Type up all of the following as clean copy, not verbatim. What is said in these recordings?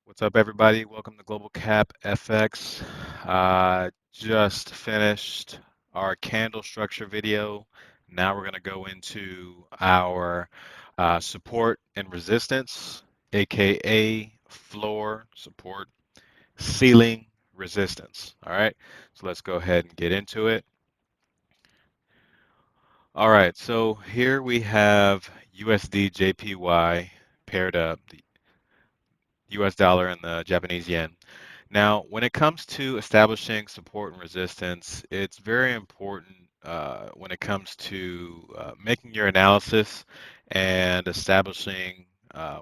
What's up, everybody? Welcome to GlobalCap FX. Just finished our candle structure video. Now we're going to go into our support and resistance, aka floor support, ceiling resistance. All right, so let's go ahead and get into it. All right, so here we have USD JPY paired up, the US dollar and the Japanese yen. Now, when it comes to establishing support and resistance, it's very important when it comes to making your analysis and establishing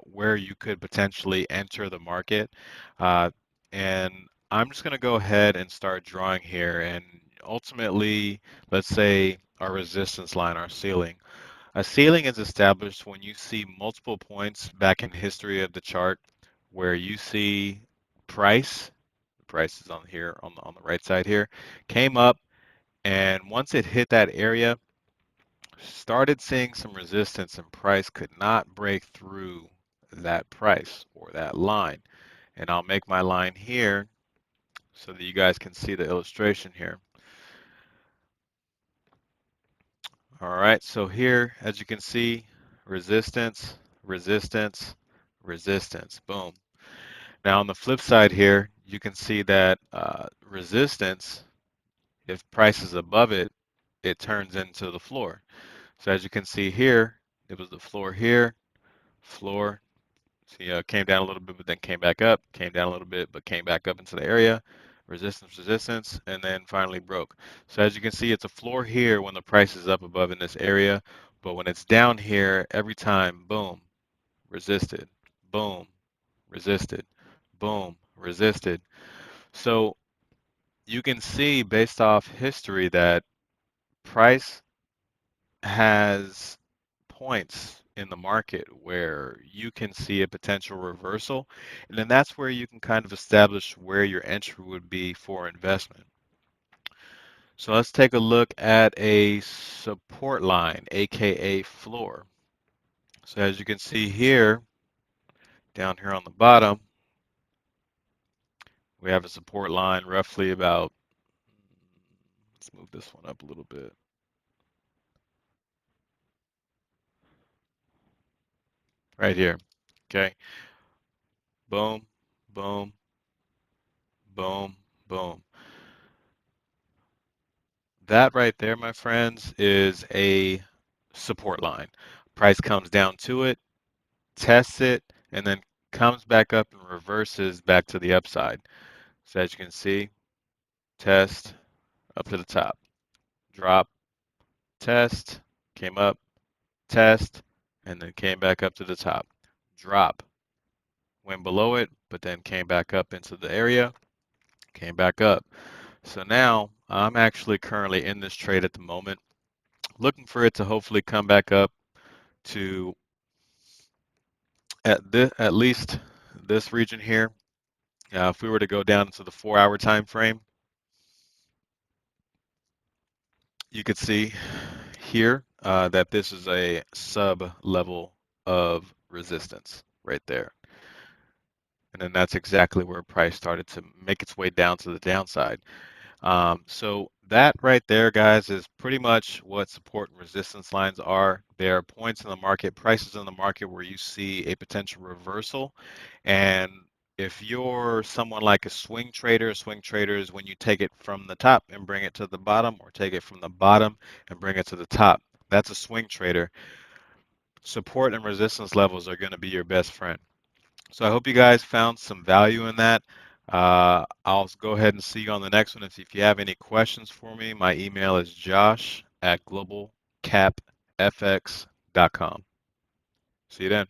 where you could potentially enter the market. Uh, and I'm just going to go ahead and start drawing here. And ultimately, let's say our resistance line, our ceiling. A ceiling is established when you see multiple points back in history of the chart where you see price price is on here on the right side here, came up, and once it hit that area, started seeing some resistance, and price could not break through that price or that line. And I'll make my line here so that you guys can see the illustration here. All right, so here, as you can see, resistance, resistance, resistance, boom. Now on the flip side here, you can see that resistance, if price is above it, it turns into the floor. So as you can see here, it was the floor here, floor. See, came down a little bit, but then came back up, came down a little bit, but came back up into the area, resistance, resistance, and then finally broke. So as you can see, it's a floor here when the price is up above in this area, but when it's down here, every time, boom, resisted, boom, resisted, boom, resisted. So you can see based off history that price has points in the market where you can see a potential reversal, and then that's where you can kind of establish where your entry would be for investment. So let's take a look at a support line, aka floor. So as you can see here, down here on the bottom, we have a support line roughly about, let's move this one up a little bit, right here. Okay, boom, boom, boom, boom. That right there, my friends, is a support line. Price comes down to it, tests it, and then comes back up and reverses back to the upside. So as you can see, test, up to the top, drop, test, came up, test, and then came back up to the top, drop, went below it, but then came back up into the area, came back up. So now I'm actually currently in this trade at the moment, looking for it to hopefully come back up to at least this region here. If we were to go down to the 4-hour time frame, you could see here that this is a sub level of resistance right there. And then that's exactly where price started to make its way down to the downside. So that right there, guys, is pretty much what support and resistance lines are. There are points in the market, prices in the market where you see a potential reversal. And if you're someone like a swing trader is when you take it from the top and bring it to the bottom, or take it from the bottom and bring it to the top. That's a swing trader. Support and resistance levels are going to be your best friend. So I hope you guys found some value in that. I'll go ahead and see you on the next one. If you have any questions for me, my email is josh@globalcapfx.com. See you then.